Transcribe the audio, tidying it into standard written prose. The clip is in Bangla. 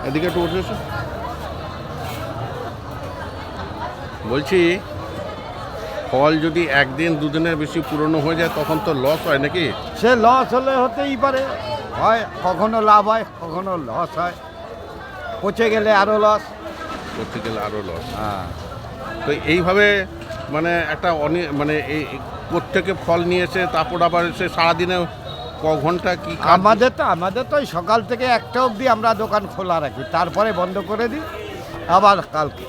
এদিকে একটু উঠে এসো। বলছি ফল যদি একদিন দুদিনের বেশি পুরনো হয়ে যায় তখন তো লস হয় নাকি? সে লস হলে হতেই পারে, হয় কখনো লাভ হয় কখনো লস হয়, পচে গেলে আরও লস। করতে গেলে আরও লস। হ্যাঁ, তো এইভাবে মানে একটা মানে এই প্রত্যেকে ফল নিয়ে এসে তারপর আবার সে সারাদিনে ক ঘন্টা কি কাজ? আমাদের তো ওই সকাল থেকে 1টা অবধি আমরা দোকান খোলা রাখি, তারপরে বন্ধ করে দিই আবার কালকে।